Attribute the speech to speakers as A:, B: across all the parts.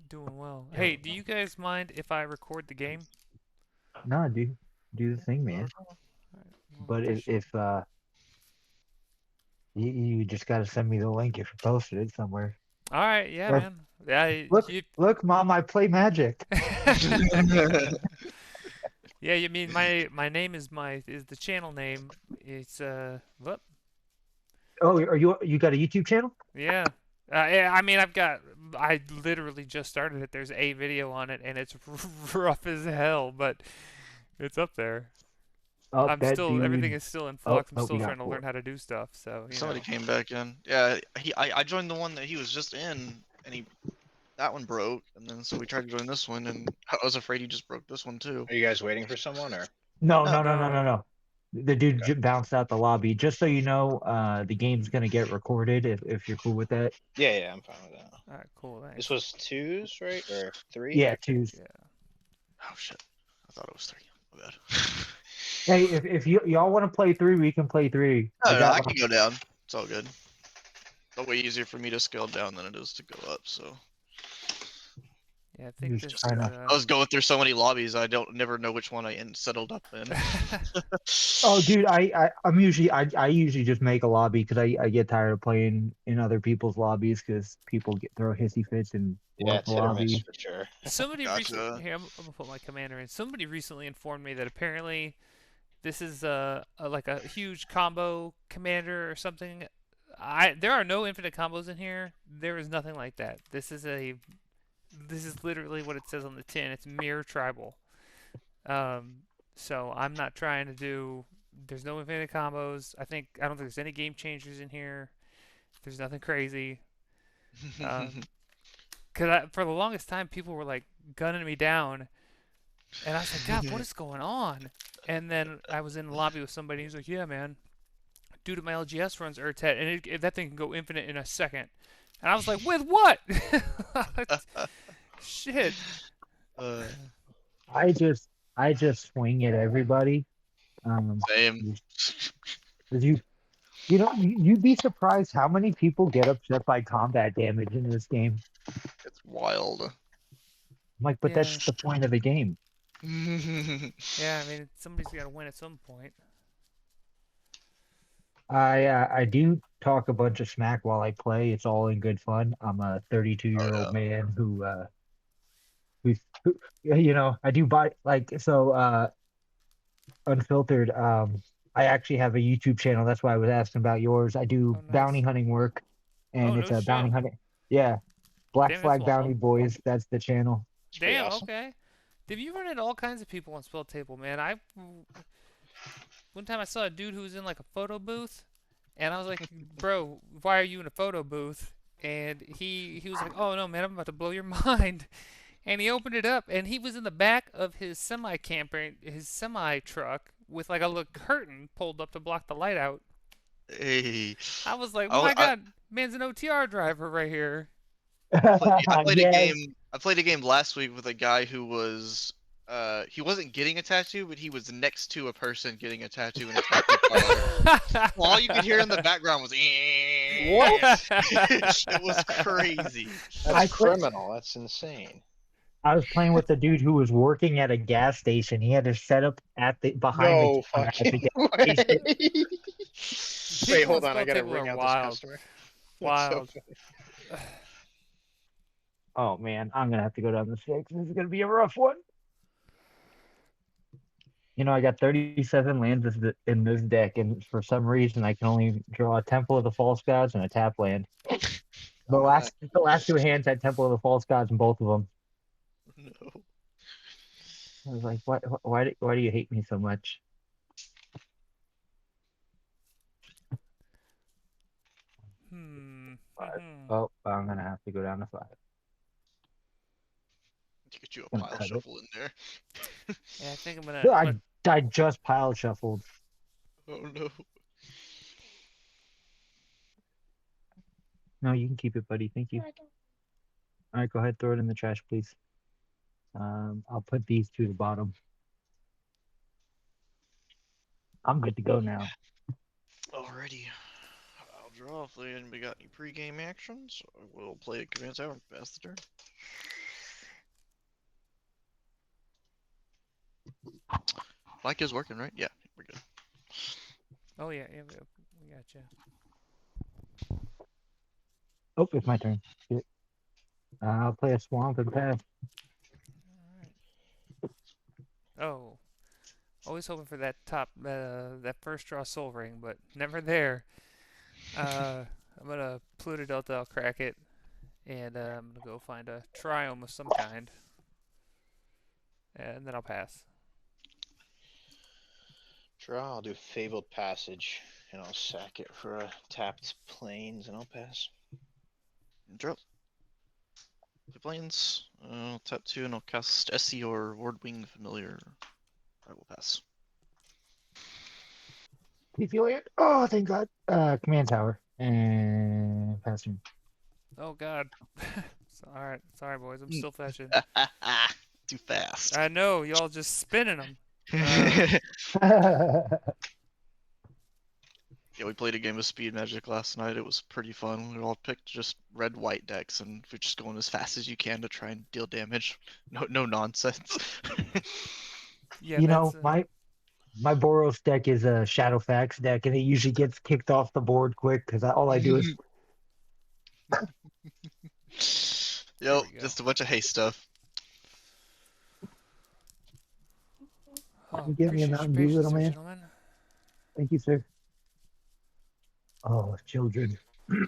A: Doing well. Hey, do you guys mind if I record the game?
B: No, do the thing,
C: Not
B: man.
C: at all.
A: Alright, well,
B: But
A: appreciate
B: if you just gotta send me the link if you posted it somewhere.
A: it. Alright, yeah,
B: Or
A: man. Yeah,
B: look,
A: you...
B: look, Mom, I play Magic.
A: Yeah, you mean my name is the channel name. It's whoop.
B: Oh, are you got a YouTube channel?
A: Yeah. Yeah, I mean, I literally just started it. There's a video on it, and it's rough as hell, but it's up there.
B: Oh,
A: I'm
B: that
A: still, everything
B: dude.
A: is still in
B: Oh,
A: flux. I'm
B: oh, we
A: still
B: got
A: trying to learn
B: four.
A: how to do stuff, so, you
C: Somebody
A: know.
C: came back in. Yeah, I joined the one that he was just in, and that one broke, and then so we tried to join this one, and I was afraid he just broke this one too.
D: Are you guys waiting for someone or?
B: No,
C: No,
B: no, no, no, no,
A: No.
B: no. The dude
D: Okay.
B: bounced out the lobby. Just so you know, the game's gonna get recorded if you're cool with that.
D: Yeah, I'm fine with that.
A: Alright, cool,
D: This
A: thanks.
D: was twos, right? Or three?
B: Yeah, twos.
A: Yeah.
C: oh shit, I thought it was three. My bad.
B: Hey, if y'all want to play three, we can play three. I
C: No,
B: got
C: I
B: like
C: can go down. It's all good. It's way easier for me to scale down than it is to go up. So
A: Yeah, I think
B: just
A: this
B: trying
A: is
B: to.
C: I was going through so many lobbies, I don't never know which one I settled up in.
B: Oh, dude, I'm usually I usually just make a lobby because I get tired of playing in other people's lobbies because people get throw hissy fits and
D: Yeah,
B: warp the
D: it's hit or miss
B: lobby.
D: for sure.
A: Somebody recently
C: Gotcha.
A: here, I'm gonna put my commander in. Somebody recently informed me that apparently this is like a huge combo commander or something. There are no infinite combos in here. There is nothing like that. This is literally what it says on the tin. It's mere tribal. Um, so I'm not trying to do. There's no infinite combos. I don't think there's any game changers in here. There's nothing crazy. Cause for the longest time people were like gunning me down, and I was like, God, what is going on? And then I was in the lobby with somebody. He's like, Yeah, man, dude at my LGS runs Urtet, and that thing can go infinite in a second. And I was like, With what? Shit.
C: uh,
B: I just I just swing at everybody.
C: same.
B: 'Cause you'd be surprised how many people get upset by combat damage in this game.
C: It's wild.
B: I'm like, but
A: Yeah,
B: that's the point of the game.
A: yeah. I mean, somebody's got to win at some point.
B: I do talk a bunch of smack while I play. It's all in good fun. I'm a 32-year-old
C: Oh
B: man who I do buy like so unfiltered. I actually have a YouTube channel. That's why I was asking about yours. I do
A: Oh,
B: bounty
A: nice.
B: hunting work,
A: Oh,
B: and it's
A: no
B: a bounty
A: shit.
B: hunting. Yeah, Black
A: Damn, that's
B: Flag Bounty
A: wild.
B: Boys. That's the channel.
D: It's pretty
A: Damn.
D: awesome.
A: Okay. Did you run into all kinds of people on Spell Table, man? One time I saw a dude who was in like a photo booth, and I was like, "Bro, why are you in a photo booth?" And he was like, "Oh no, man, I'm about to blow your mind." And he opened it up, and he was in the back of his semi camper, his semi truck, with like a little curtain pulled up to block the light out.
C: hey,
A: I was like,
C: I,
A: "My
C: I
A: God, man's an OTR driver right here."
C: I played a
B: Yes.
C: game. I played a game last week with a guy who was. He wasn't getting a tattoo, but he was next to a person getting a tattoo in a tattoo parlor. All you could hear in the background was.
D: What?
C: It was crazy.
B: I
D: That's
B: quit.
D: criminal. That's insane.
B: I was playing with the dude who was working at a gas station. He had to set up at the behind the
D: No
B: counter at the
D: fucking
B: gas
D: way.
B: station.
D: Wait,
A: People on
D: hold on. I
A: Spell
D: gotta
A: Table are
D: ring out this
A: wild,
D: customer. That's so
A: wild.
D: funny.
B: Oh man, I'm gonna have to go down the six. This is gonna be a rough one. I got 37 lands in this deck, and for some reason, I can only draw a Temple of the False Gods and a tap land. The
D: Oh, nice.
B: last two hands had Temple of the False Gods in both of them.
C: No.
B: I was like, why do you hate me so much?
A: Hmm.
B: Five. Oh, I'm gonna have to go down to five.
C: To get you a
B: Gonna
C: pile
B: cut it.
C: shuffle in there.
A: Yeah, I think
B: No,
A: I'm gonna.
B: I just pile shuffled.
C: Oh no.
B: No, you can keep it, buddy. Thank you. All right, go ahead, throw it in the trash, please. I'll put these to the bottom. I'm good to go now.
C: Alrighty. I'll draw if anybody got any pre-game actions. I will play a command tower and pass the turn. Mic is working, right? Yeah, we're good.
A: Oh yeah, we got you.
B: Oh, it's my turn. Shit. I'll play a swamp and pass.
A: Oh, always hoping for that that first draw soul ring, but never there. I'm gonna Pluto Delta. I'll crack it, and I'm gonna go find a triome of some kind, and then I'll pass.
D: Draw, I'll do Fabled Passage, and I'll sack it for a tapped Plains, and I'll pass.
C: Draw. The planes. I'll tap 2 and I'll cast Essie or Wardwing Familiar. I will pass.
B: You feel it? Oh, thank God. Command tower and pass turn.
A: Oh God. Alright, sorry boys, I'm still fetching.
C: Too fast.
A: I know, y'all just spinning them.
C: Yeah, we played a game of Speed Magic last night. It was pretty fun. We all picked just red-white decks, and we're just going as fast as you can to try and deal damage. No nonsense.
A: Yeah,
B: You
A: that's
B: know, my Boros deck is a Shadowfax deck, and it usually gets kicked off the board quick because all I do is
A: there
C: Yep,
A: we go.
C: just a bunch of haste stuff.
A: Oh,
B: give me a
A: appreciate your
B: Mountain Dew,
A: patience
B: little
A: there,
B: man.
A: gentlemen.
B: Thank you, sir. Oh, children.
A: Okay.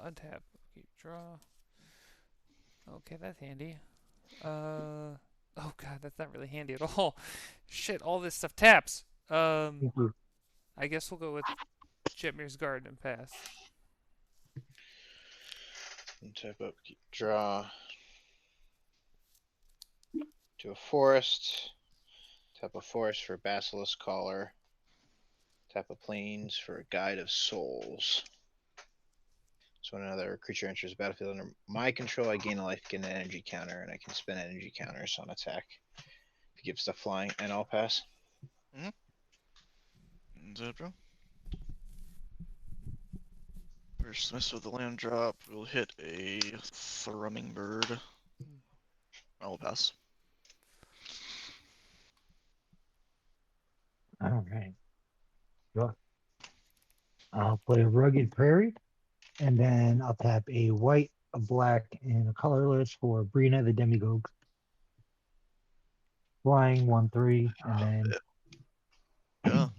A: Untap. Keep draw. Okay, that's handy. Oh God, that's not really handy at all. Shit, all this stuff taps.
B: Thank you.
A: I guess we'll go with Jetmir's Garden and pass.
D: And tap up, keep draw. To a forest. Tap a forest for Basilisk Collar. Tap a Plains for a Guide of Souls. So when another creature enters the battlefield under my control, I gain a life, get an energy counter, and I can spend energy counters on attack. If he gives stuff flying, and I'll pass.
C: Zebra. First miss with the land drop. We'll hit a thrumming bird. I will pass.
B: All right. Sure. I'll play a Rugged Prairie, and then I'll tap a white, a black, and a colorless for Brina the Demigogue. Flying 1/3, and then
C: Yeah.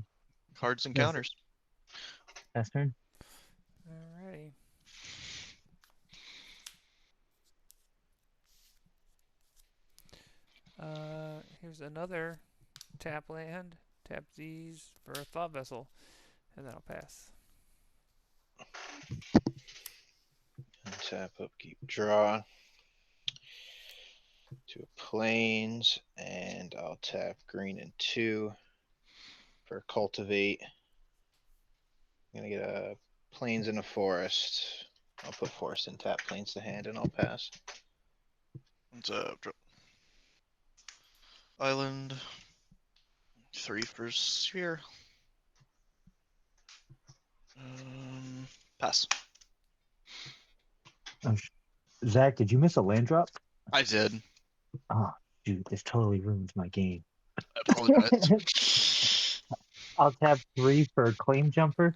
C: Cards and
B: yes,
C: counters.
B: pass turn.
A: Alrighty. Here's another tap land. Tap these for a thought vessel, and then I'll pass.
D: And tap up, keep draw. To a Plains, and I'll tap green and 2 for Cultivate. I'm gonna get a Plains and a Forest. I'll put Forest and tap Plains to hand, and I'll pass.
C: Zebra. Island. 3 for sphere. Pass.
B: Oh, Zach, did you miss a land drop?
C: I did.
B: Oh, dude, this totally ruins my game.
C: I apologize.
B: I'll tap 3 for Claim Jumper.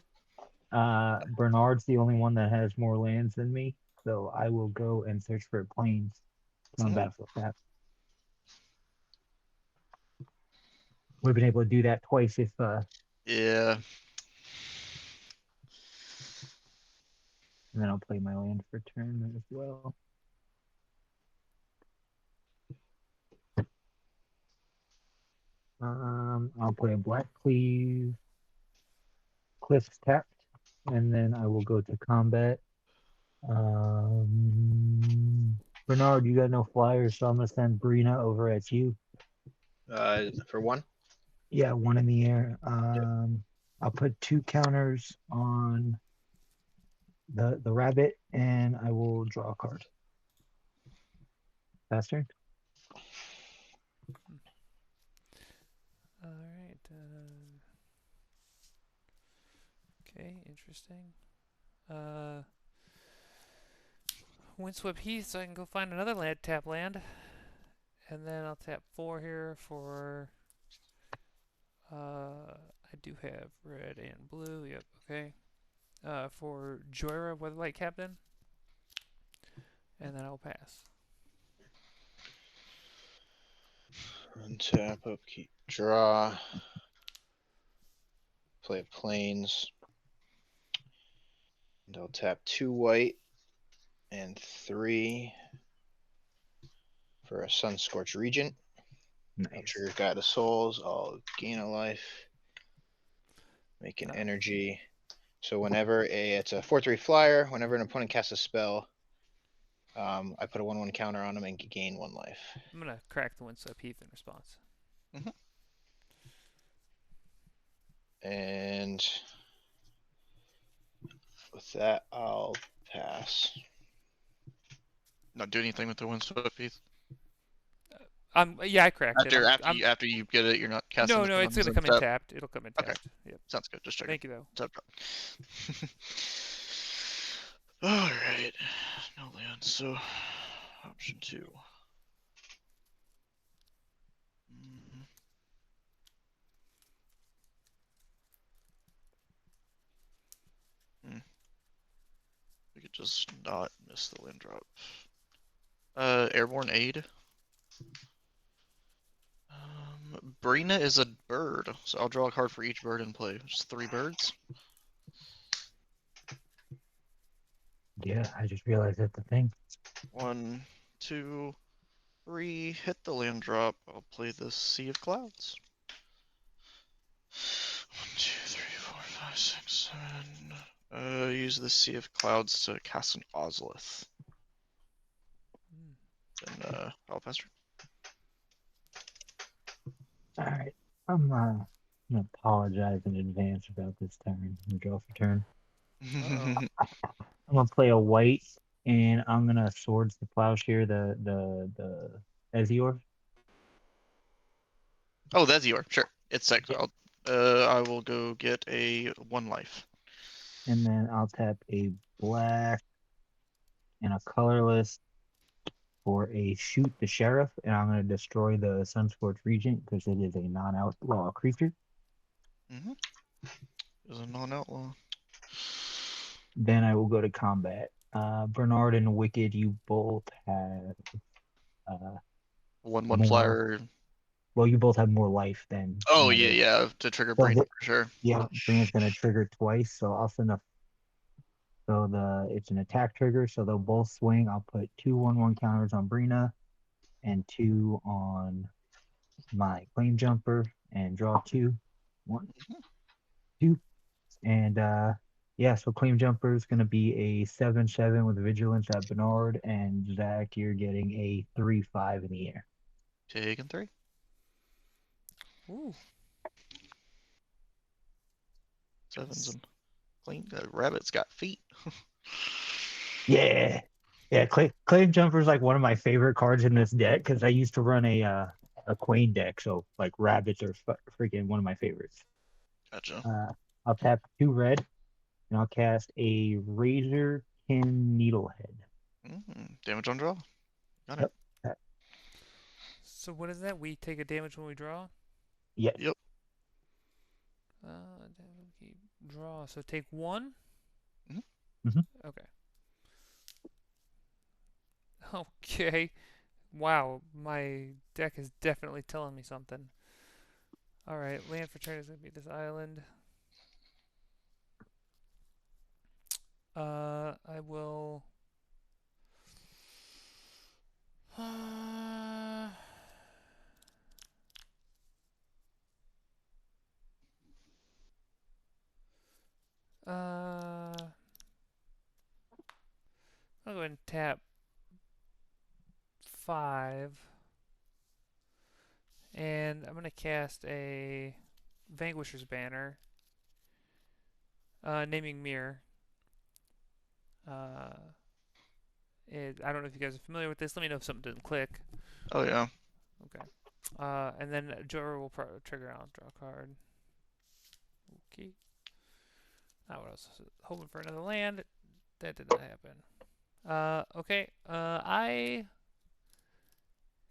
B: Bernard's the only one that has more lands than me, so I will go and search for planes on battlefield tap. Would have been able to do that twice if
C: Yeah.
B: and then I'll play my land for turn as well. I'll play a Black Cleave, Cliff's tapped, and then I will go to combat. Bernard, you got no flyers, so I'm gonna send Brina over at you.
D: For 1.
B: Yeah, 1 in the air. I'll put 2 counters on the rabbit, and I will draw a card. Faster.
A: Alright. Okay, interesting. Windswept Heath so I can go find another tap land. And then I'll tap 4 here for... I do have red and blue. Yep, okay. For Joyra Weatherlight Captain. And then I'll pass.
D: Untap, upkeep, draw. Play plains. And I'll tap 2 white and 3 for a Sunscorch Regent. I'll
B: Nice.
D: trigger Guide of Souls. I'll gain a life. Make an
A: Oh.
D: energy. So whenever it's a 4/3 flyer, whenever an opponent casts a spell, I put a 1/1 counter on them and gain 1 life.
A: I'm gonna crack the Windswept Heath in response.
D: And with that, I'll pass.
C: Not do anything with the Windswept Heath.
A: Yeah, I cracked
C: After
A: it.
C: after you get it, you're not casting.
A: No,
C: anything
A: it's
C: on
A: gonna
C: this
A: come in
C: untap?
A: tapped. It'll come in
C: Okay.
A: tapped. Yep.
C: Sounds good. Just checking.
A: Thank you, though.
C: Tap, tap. All right. No land. So option 2. We could just not miss the land drop. Airborne Aid. Brina is a bird, so I'll draw a card for each bird in play. Just 3 birds.
B: Yeah, I just realized that's the thing.
C: 1, 2, 3. Hit the land drop. I'll play the Sea of Clouds. 1, 2, 3, 4, 5, 6, 7. Use the Sea of Clouds to cast an Ozolith. And I'll pass her.
B: All right. I'm gonna apologize in advance about this turn. Draw for turn. I'm gonna play a white, and I'm gonna Swords the Plowshare the Ezior.
C: Oh, that's yours. Sure. It's sick.
B: Yeah.
C: I will go get a 1 life.
B: And then I'll tap a black and a colorless for a Shoot the Sheriff, and I'm gonna destroy the Sunscorch Regent because it is a non-outlaw creature.
C: Is a non-outlaw.
B: Then I will go to combat. Bernard and Wicked, you both have
C: 1/1
B: more.
C: flyer.
B: Well, you both have more life than.
C: Oh yeah. To trigger
B: So
C: brain
B: the-
C: for sure.
B: Yeah, Brina's gonna trigger twice, so I'll send a. So it's an attack trigger, so they'll both swing. I'll put 2 1/1 counters on Brina, and 2 on my Claim Jumper, and draw 2. 1, 2, and yeah. So Claim Jumper is gonna be a 7/7 with Vigilance at Bernard, and Zach, you're getting a 3/5 in the air.
C: Taking 3.
A: Ooh.
C: 7s and clean. Rabbit's got feet.
B: Yeah. Yeah, Claim Jumper is like one of my favorite cards in this deck because I used to run a Queen deck, so like rabbits are freaking one of my favorites.
C: Gotcha.
B: I'll tap 2 red, and I'll cast a Razorkin Needlehead.
C: Damage on draw. Got
B: Yep.
C: it.
A: So what is that? We take a damage when we draw?
B: Yes.
C: Yep.
A: Draw. So take 1?
B: Mhm.
A: Okay. Okay. Wow, my deck is definitely telling me something. Alright, land for turn is going to be this island. I will... I'll go ahead and tap 5. And I'm going to cast a Vanquisher's Banner. Naming Mirror. I don't know if you guys are familiar with this. Let me know if something didn't click.
C: Oh yeah.
A: Okay. And then Joker will trigger on draw a card. Okay. Now what else? Hoping for another land. That did not happen. Okay. I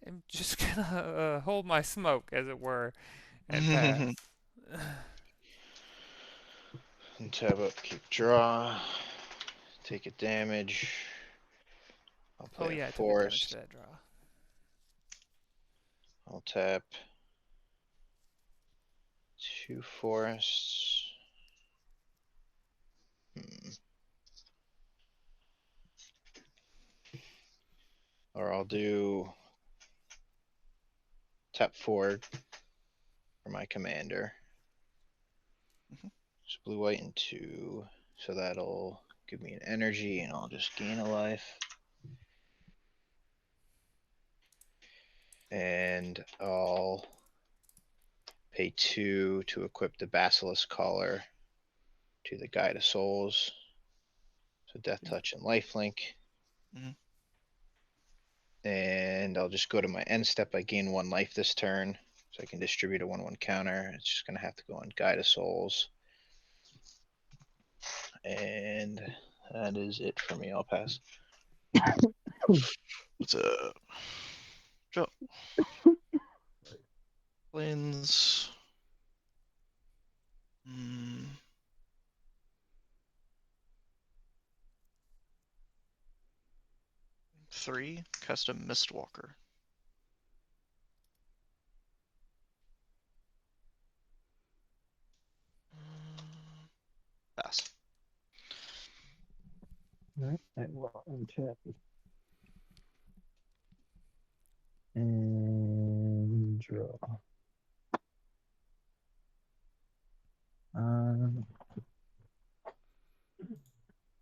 A: am just gonna hold my smoke, as it were, and pass.
D: And tab up, keep draw. Take a damage. I'll
A: Oh
D: play a
A: yeah, I took a damage to
D: forest.
A: that draw.
D: I'll tap 2 forests. Or I'll do tap 4 for my commander. Just blue, white, and 2. So that'll give me an energy, and I'll just gain a life. And I'll pay 2 to equip the Basilisk Collar to the Guide of Souls. So Death Touch and Lifelink.
C: Mhm.
D: And I'll just go to my end step. I gain 1 life this turn, so I can distribute a 1/1 counter. It's just gonna have to go on Guide of Souls. And that is it for me. I'll pass.
C: What's up? Draw. Plains. 3. Custom Mistwalker. Pass.
B: Alright, I will untap it. And draw.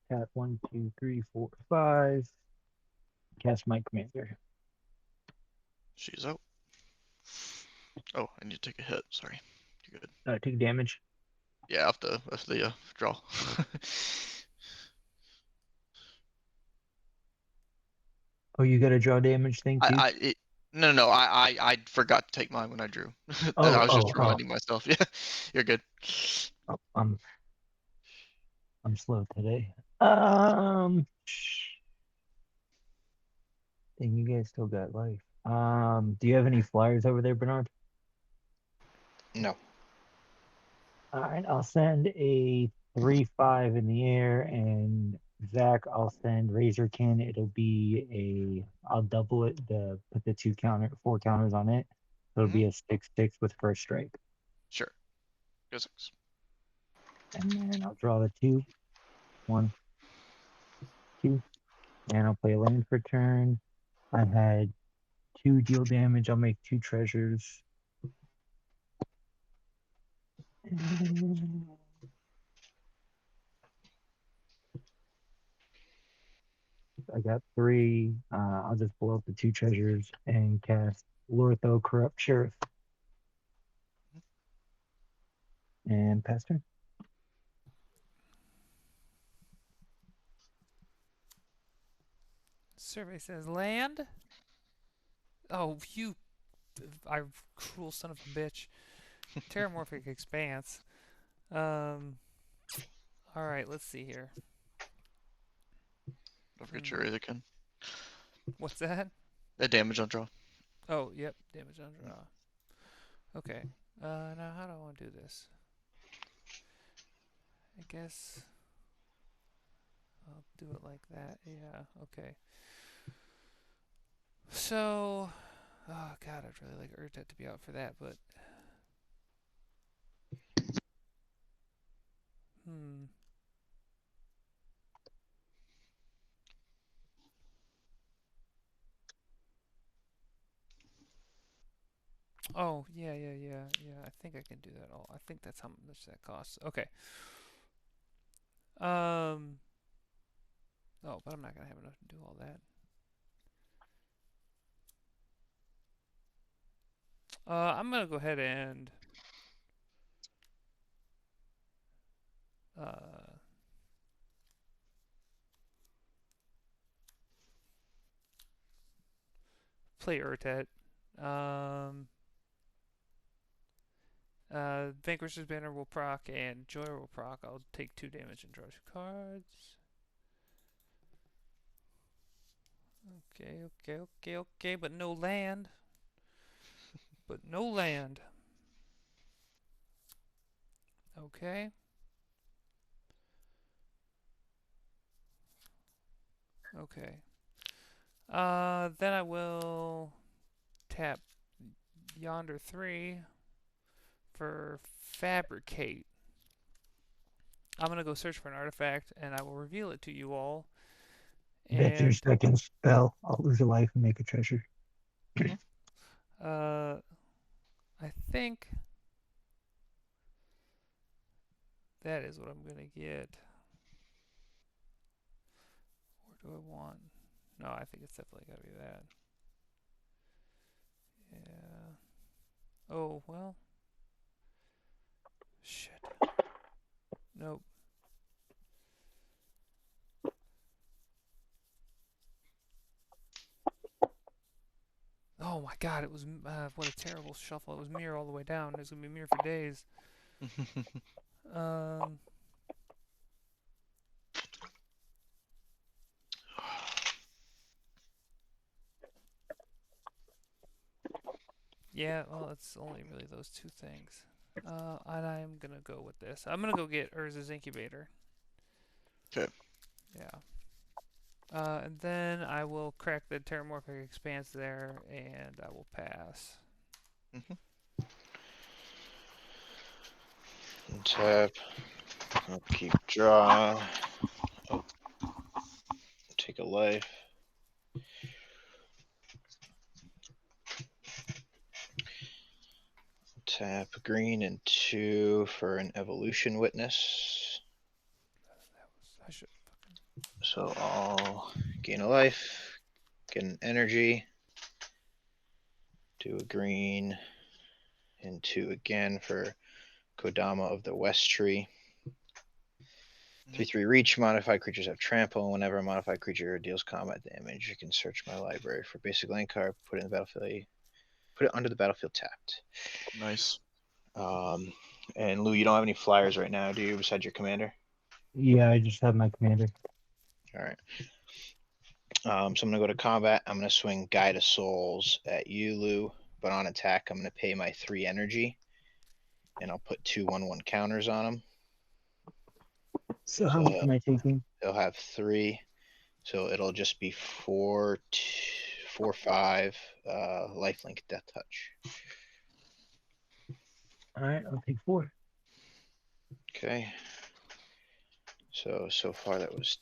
B: Tap 1, 2, 3, 4, 5. Cast my commander.
C: She's out. Oh, I need to take a hit. Sorry. You're good.
B: Take damage.
C: Yeah, after the draw.
B: Oh, you got a draw damage thing too?
C: I forgot to take mine when I drew. I was just
B: Oh.
C: reminding myself. Yeah, you're good.
B: Oh, I'm slow today. Dang, you guys still got life. Do you have any flyers over there, Bernard?
D: No.
B: All right, I'll send a 3/5 in the air, and Zach, I'll send Razorkin. It'll be I'll double it. Put the 4 counters on it. It'll be a 6/6 with first strike,
C: Sure. Go 6.
B: and then I'll draw the 2, 1, 2, and I'll play a land for turn. I had 2 deal damage. I'll make 2 treasures. I got 3. I'll just blow up the 2 treasures and cast Lortho Corrupt Sheriff and pass turn.
A: Survey says land. Oh, you, I cruel son of a bitch. Terramorphic Expanse. All right, let's see here.
C: Don't forget your Razorkin.
A: What's that?
C: The damage on draw.
A: Oh, yep, damage on draw. Okay. Now how do I want to do this? I guess I'll do it like that. Yeah. Okay. So, oh god, I'd really like Urtet to be out for that, but hmm. Oh, yeah. I think I can do that all. I think that's how much that costs. Okay. Oh, but I'm not gonna have enough to do all that. I'm gonna go ahead and uh play Urtet. Um, Vanquisher's Banner will proc and Joy will proc. I'll take 2 damage and draw 2 cards. Okay, but no land. But no land. Okay. Okay. Then I will tap yonder 3 for fabricate. I'm gonna go search for an artifact, and I will reveal it to you all.
B: That's your
A: And
B: second spell. I'll lose a life and make a treasure.
A: I think that is what I'm gonna get. Or do I want? No, I think it's definitely gotta be that. Yeah. Oh well. Shit. Nope. Oh my god, it was what a terrible shuffle. It was mirror all the way down. It was gonna be mirror for days. Um, yeah, well, it's only really those 2 things. And I'm gonna go with this. I'm gonna go get Urza's incubator.
C: Okay.
A: Yeah. And then I will crack the Terramorphic Expanse there, and I will pass.
D: Tap. I'll keep draw. Oh. Take a life. Tap green and 2 for an evolution witness.
A: I should.
D: So I'll gain a life, get an energy, do a green, and 2 again for Kodama of the West Tree. 3/3 reach. Modified creatures have trample. Whenever a modified creature deals combat damage, you can search my library for basic land card, put it in the battlefield, put it under the battlefield tapped.
C: Nice.
D: And Lou, you don't have any flyers right now, do you? Besides your commander.
B: Yeah, I just have my commander.
D: All right. So I'm gonna go to combat. I'm gonna swing Guide of Souls at you, Lou. But on attack, I'm gonna pay my 3 energy, and I'll put 2/1/1 counters on him.
B: So how much am I taking?
D: He'll have 3, so it'll just be 4, 5, lifelink, death touch.
B: All right, I'll take 4.
D: Okay. So far that was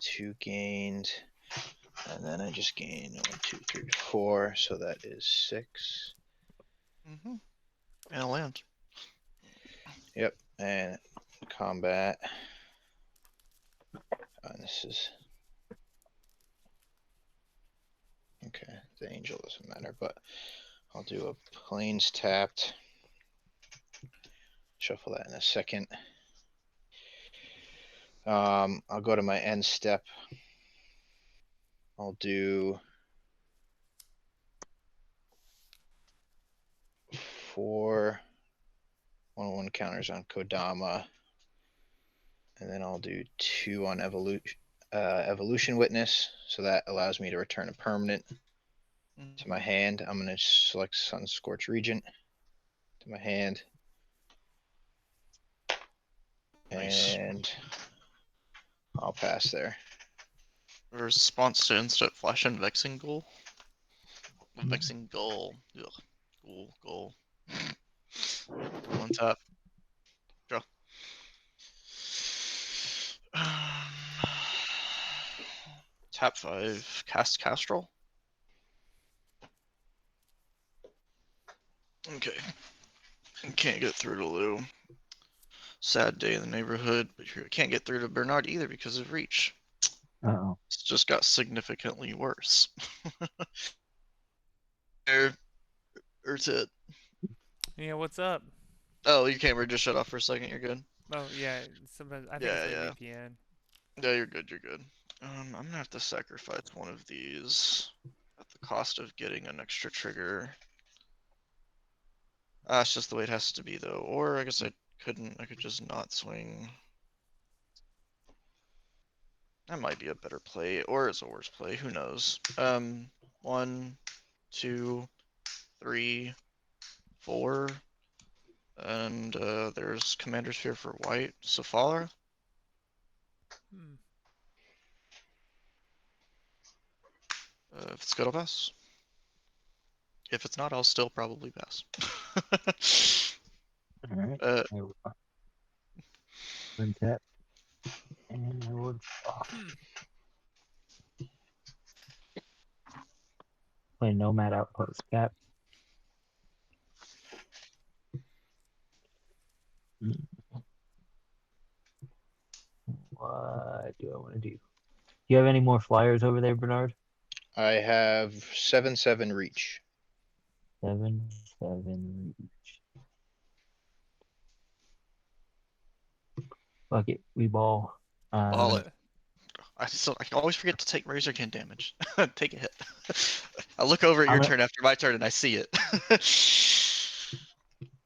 D: 2 gained, and then I just gained 1, 2, 3, 4, so that is 6.
C: And a land.
D: Yep, and combat. This is okay. The angel doesn't matter, but I'll do a planes tapped. Shuffle that in a second. I'll go to my end step. I'll do 4 1/1 counters on Kodama, and then I'll do 2 on Evolution Witness, so that allows me to return a permanent to my hand. I'm going to select Sun Scorch Regent to my hand.
C: Nice.
D: And I'll pass there.
C: Response to instant flash and vexing goal. Vexing goal. Ugh. Goal. One tap. Draw. Tap 5. Cast Kestral. Okay. Can't get through to Lou. Sad day in the neighborhood, but you can't get through to Bernard either because of reach.
B: Uh-oh.
C: It's just got significantly worse. Urtet.
A: Yeah, what's up?
C: Oh, your camera just shut off for a second. You're good.
A: Oh yeah, sometimes I think it's
C: Yeah,
A: my
C: yeah.
A: VPN.
C: Yeah, you're good. You're good. I'm gonna have to sacrifice one of these at the cost of getting an extra trigger. It's just the way it has to be, though. Or I guess I couldn't. I could just not swing. That might be a better play, or it's a worse play. Who knows? 1, 2, 3, 4, and there's Commander Sphere for white. Safara.
A: Hmm.
C: If it's good, I'll pass. If it's not, I'll still probably pass.
B: All right.
C: uh,
B: I will untap, and I will draw.
A: Hmm.
B: Play Nomad Outpost cap. What do I want to do? Do you have any more flyers over there, Bernard?
D: I have 7/7 reach.
B: 7/7 reach. Fuck it, we ball.
C: ball it. I can always forget to take Razorkin damage. Take a hit. I look over at
B: I'm
C: your
B: gonna,
C: turn after my turn and I see it.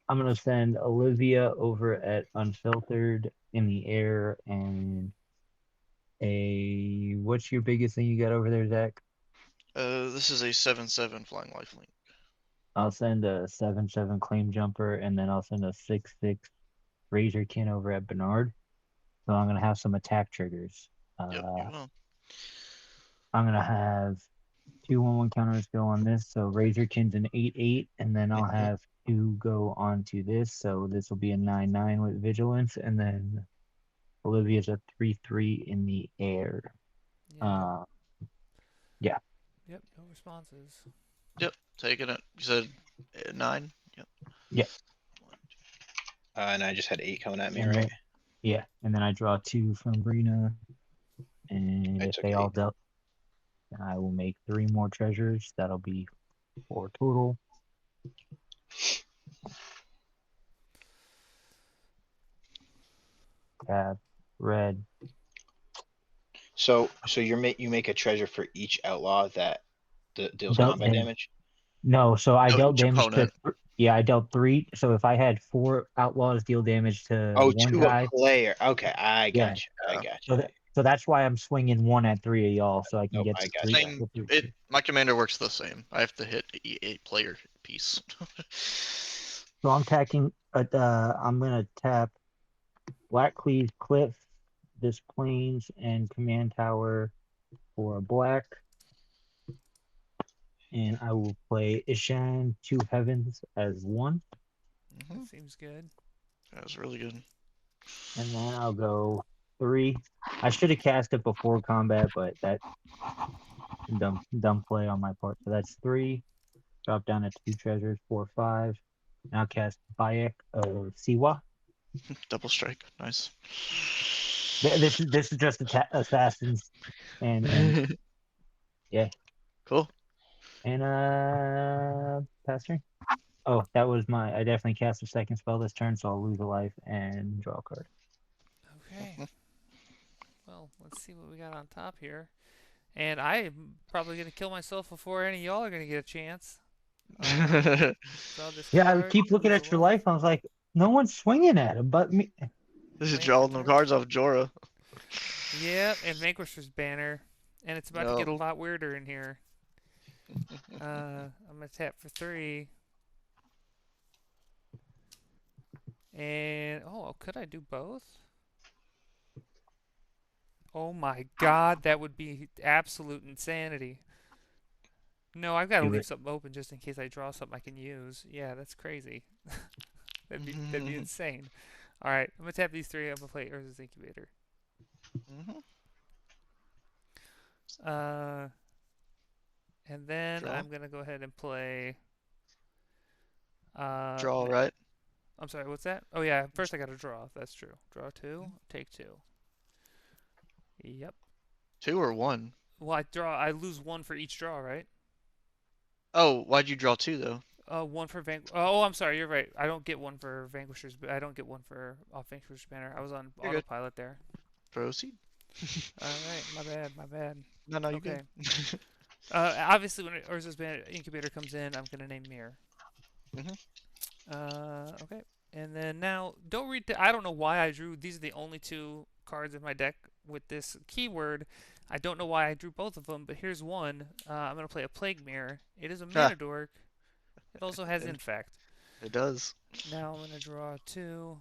B: I'm gonna send Olivia over at Unfiltered in the air and a. What's your biggest thing you got over there, Zach?
C: This is a 7/7 flying lifelink.
B: I'll send a 7/7 claim jumper, and then I'll send a 6/6 Razorkin over at Bernard. So I'm gonna have some attack triggers.
C: Yep, you will.
B: I'm gonna have 2/1/1 counters go on this. So Razorkin's an 8/8, and then I'll have 2 go onto this. So this will be a 9/9 with vigilance, and then Olivia's a 3/3 in the air.
A: Yeah.
B: Yeah.
A: Yep. No responses.
C: Yep, taking it. You said 9? Yep.
B: Yeah.
D: And I just had 8 coming at me,
B: And
D: right?
B: then, yeah, and then I draw 2 from Brina, and
D: I
B: if
D: took
B: they all
D: 8.
B: dealt, I will make 3 more treasures. That'll be 4 total. Tab, red.
D: So you make a treasure for each outlaw that deals
B: Dealt
D: combat
B: damage.
D: damage.
B: No, so I
C: No,
B: dealt
C: each
B: damage to.
C: opponent.
B: Yeah, I dealt 3. So if I had 4 outlaws deal damage to
D: Oh,
B: one
D: to a
B: guy,
D: player. Okay, I
B: yeah.
D: got you. I
C: Yeah.
D: got
B: So
D: you.
B: so that's why I'm swinging 1 at 3 of y'all, so I can
D: Nope,
B: get
D: I
B: the
D: got
B: 3.
D: you.
C: Same. My commander works the same. I have to hit a player piece.
B: So I'm tacking. I'm gonna tap Black Cleave Cliff, this plains, and command tower for black. And I will play Ishan Two Heavens as 1.
A: That seems good.
C: That was really good.
B: And then I'll go 3. I should have cast it before combat, but that dumb play on my part. So that's 3. Drop down to 2 treasures, 4, 5. Now cast Bayek of Siwa.
C: Double strike. Nice.
B: This is just assassins, and yeah.
C: Cool.
B: And pass turn. Oh, that was I definitely cast a second spell this turn, so I'll lose a life and draw a card.
A: Okay. Well, let's see what we got on top here. And I'm probably gonna kill myself before any of y'all are gonna get a chance. Draw this
B: Yeah, I
A: card.
B: keep looking
A: Lose a
B: at your life. I was like, no one's swinging at him but me.
C: This is
A: Blank for
C: drawing them
A: turn.
C: cards off Jorah.
A: Yeah, and Vanquisher's banner, and it's about to
C: Yep.
A: get a lot weirder in here. I'm gonna tap for 3. And oh, could I do both? Oh my God, that would be absolute insanity. No, I've got to
B: Do
A: leave
B: it.
A: something open just in case I draw something I can use. Yeah, that's crazy. that'd be insane. All right, I'm gonna tap these 3. I'm gonna play Urza's Incubator. And then
C: Draw.
A: I'm gonna go ahead and play.
C: Draw, right?
A: I'm sorry, what's that? Oh yeah, first I gotta draw. That's true. Draw 2, take 2. Yep.
C: 2 or 1?
A: Well, I lose 1 for each draw, right?
C: Oh, why'd you draw 2 though?
A: 1 for Oh, I'm sorry. You're right. I don't get 1 for Vanquishers, but I don't get 1 for off Vanquisher's banner. I was on
C: You're good.
A: autopilot there.
C: Proceed.
A: All right, my bad.
C: No, you
A: Okay.
C: good.
A: Obviously, when Urza's banner Incubator comes in, I'm gonna name Mirror. Okay. And then now, don't read. I don't know why I drew. These are the only 2 cards in my deck with this keyword. I don't know why I drew both of them, but here's one. I'm going to play a Plague Mirror. It is a mana dork. It also has Infect.
C: It does.
A: Now I'm going to draw 2.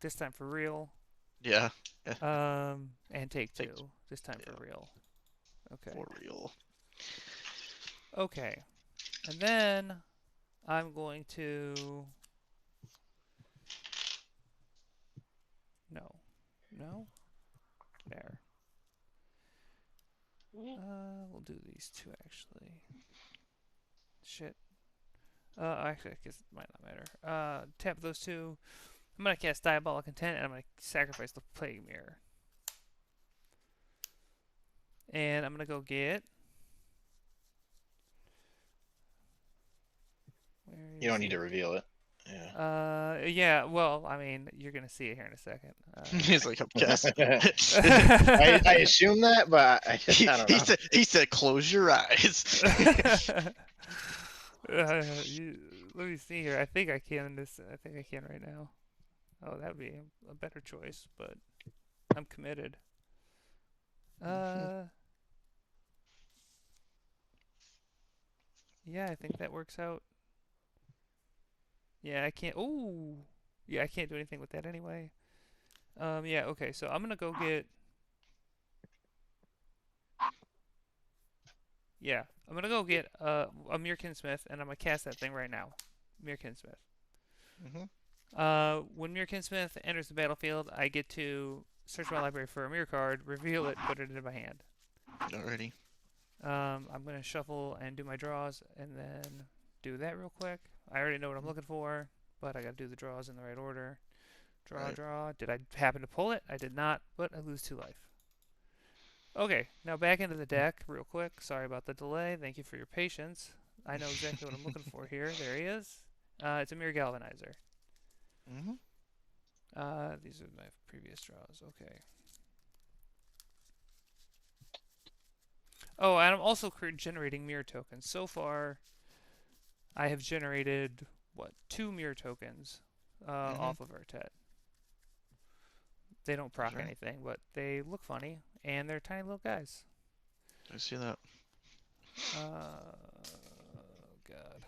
A: This time for real.
C: Yeah.
A: And take 2.
C: Take
A: This time
C: yeah.
A: for real. Okay.
C: For real.
A: Okay. And then I'm going to... No. There. We'll do these 2 actually. Shit. Actually, I guess it might not matter. Tap those 2. I'm gonna cast Diabolic Intent, and I'm gonna sacrifice the Plague Mirror. And I'm gonna go get...
D: You don't need to reveal it. Yeah.
A: Yeah, well, I mean, you're gonna see it here in a second.
C: He's like, I'm guessing.
D: I assume that, but I don't know.
C: He said, close your eyes.
A: Let me see here. I think I can right now. Oh, that would be a better choice, but I'm committed. Yeah, I think that works out. Yeah, I can't. Ooh. Yeah, I can't do anything with that anyway. Yeah, okay, so I'm gonna go get... Yeah, I'm gonna go get a Mirkin Smith, and I'm gonna cast that thing right now. Mirkin Smith. When Mirkin Smith enters the battlefield, I get to search my library for a mirror card, reveal it, put it into my hand.
C: Alrighty.
A: I'm gonna shuffle and do my draws, and then do that real quick. I already know what I'm looking for, but I gotta do the draws in the right order. Draw. Did I happen to pull it? I did not, but I lose 2 life. Okay, now back into the deck real quick. Sorry about the delay. Thank you for your patience. I know exactly what I'm looking for here. There he is. It's a Mirror Galvanizer. These are my previous draws. Okay. Oh, and I'm also generating mirror tokens. So far, I have generated, 2 mirror tokens off of Urtet. They don't proc anything, but they look funny, and they're tiny little guys.
C: I see that.
A: Oh, God.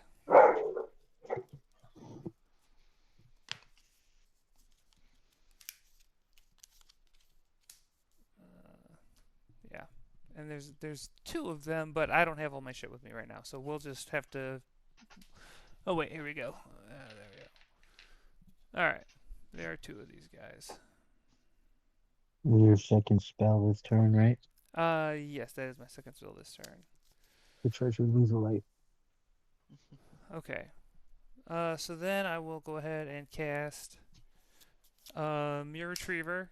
A: Yeah. And there's 2 of them, but I don't have all my shit with me right now, so we'll just have to... Oh, wait, here we go. There we go. Alright. There are 2 of these guys.
B: Your second spell this turn, right?
A: Yes, that is my second spell this turn.
B: The treasure lose a life.
A: Okay. So then I will go ahead and cast Mirror Retriever.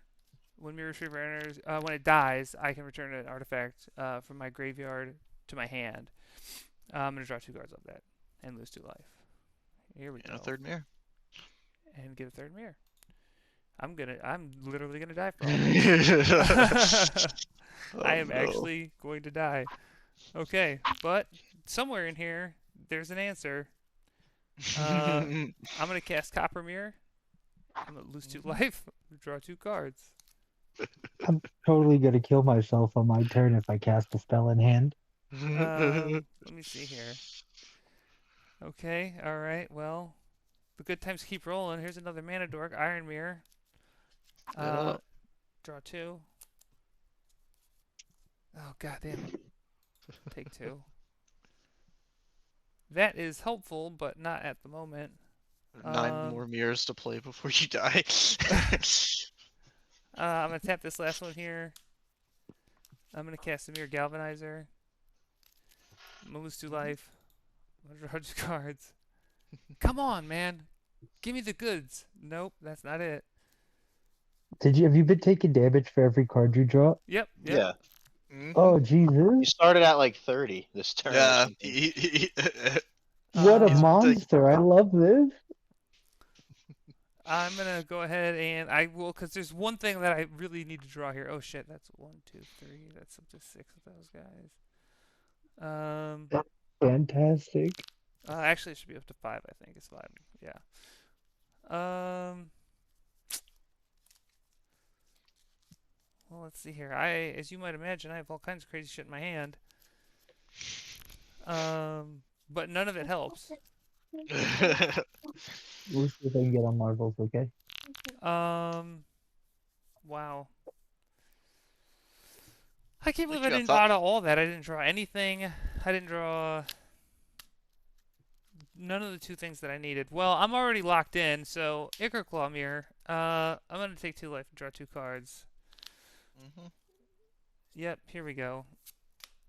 A: When Mirror Retriever enters, when it dies, I can return an artifact from my graveyard to my hand. I'm gonna draw 2 cards off that and lose 2 life. Here we go.
C: And a third mirror.
A: And get a third mirror. I'm literally gonna die from this. I am actually going to die. Okay, but somewhere in here, there's an answer. I'm gonna cast Copper Mirror. I'm gonna lose 2 life. Draw 2 cards.
B: I'm totally gonna kill myself on my turn if I cast a spell in hand.
A: Let me see here. Okay, alright, well, the good times keep rolling. Here's another Mana Dork, Iron Mirror. Draw 2. Oh, goddamn. Take 2. That is helpful, but not at the moment.
C: 9 more mirrors to play before you die.
A: I'm going to tap this last one here. I'm going to cast a Mirror Galvanizer. I'm going to lose 2 life. I'm going to draw 2 cards. Come on, man. Give me the goods. Nope, that's not it.
B: Have you been taking damage for every card you draw?
A: Yep.
D: Yeah.
B: Oh,
D: You
B: Jesus.
D: started at like 30 this turn.
C: Yeah.
B: What a
A: He's
B: monster. I love this.
A: I'm going to go ahead and I will, because there's one thing that I really need to draw here. Oh, shit. That's 1, 2, 3. That's up to 6 of those guys.
B: That's fantastic.
A: Actually, it should be up to 5, I think. It's 5. Yeah. Well, let's see here. As you might imagine, I have all kinds of crazy shit in my hand. But none of it helps.
B: We'll see if I can get on Marvels, okay?
A: Wow. I can't believe
C: least
A: I
C: you got
A: didn't
C: thought.
A: out of all that. I didn't draw anything. I didn't draw none of the two things that I needed. Well, I'm already locked in, so Ichor Claw Mirror. I'm gonna take 2 life and draw 2 cards.
C: Mm-hmm.
A: Yep, here we go.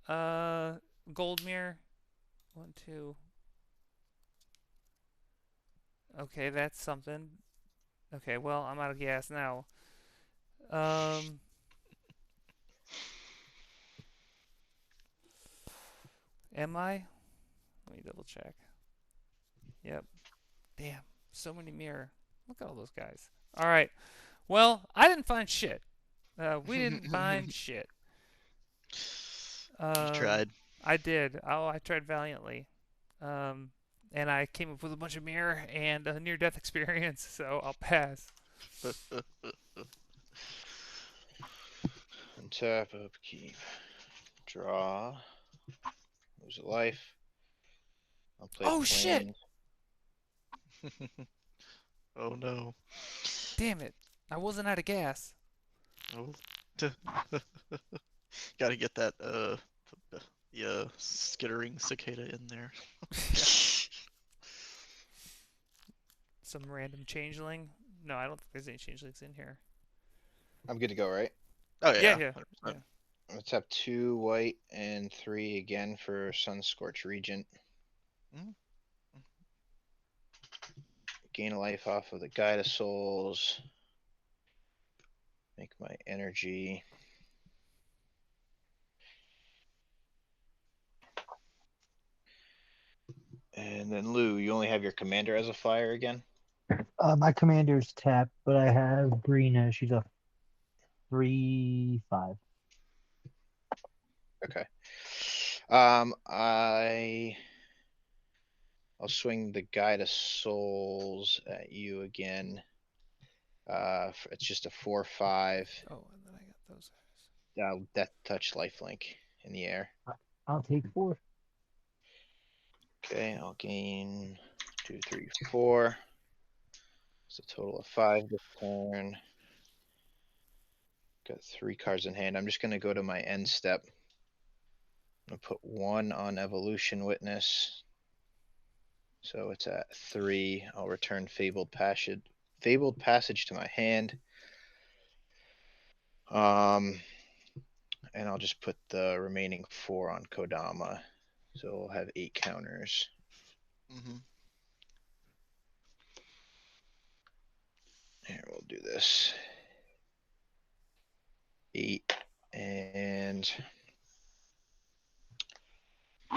A: Gold Mirror. 1, 2. Okay, that's something. Okay, well, I'm out of gas now. Am I? Let me double check. Yep. Damn, so many mirror. Look at all those guys. All right. Well, I didn't find shit. We didn't find shit.
C: You tried.
A: I did. Oh, I tried valiantly. And I came up with a bunch of mirror and a near-death experience, so I'll pass.
D: Untap, upkeep, draw, lose a life. I'll play
A: Oh shit!
D: planes.
C: Oh no.
A: Damn it! I wasn't out of gas.
C: Oh. Gotta get that yeah, skittering cicada in there.
A: Some random changeling. No, I don't think there's any changelings in here.
D: I'm good to go, right?
C: Oh
A: Yeah,
C: yeah.
A: yeah.
C: 100%.
A: Yeah.
D: I'm gonna tap 2 white and 3 again for Sunscorch Regent.
C: Mhm.
D: Gain a life off of the Guide of Souls. Make my energy. And then Lou, you only have your commander as a flyer again?
B: My commander's tapped, but I have Brina. She's a 3/5.
D: Okay. I'll swing the Guide of Souls at you again. It's just a 4/5.
A: Oh, and then I got those guys.
D: Death Touch Lifelink in the air.
B: I'll take 4.
D: Okay, I'll gain 2, 3, 4. It's a total of 5 this turn. Got 3 cards in hand. I'm just going to go to my end step. I'm going to put 1 on Evolution Witness. So it's at 3. I'll return Fabled Passage to my hand. And I'll just put the remaining 4 on Kodama. So we'll have 8 counters.
C: Mm-hmm.
D: Here, we'll do this. 8, and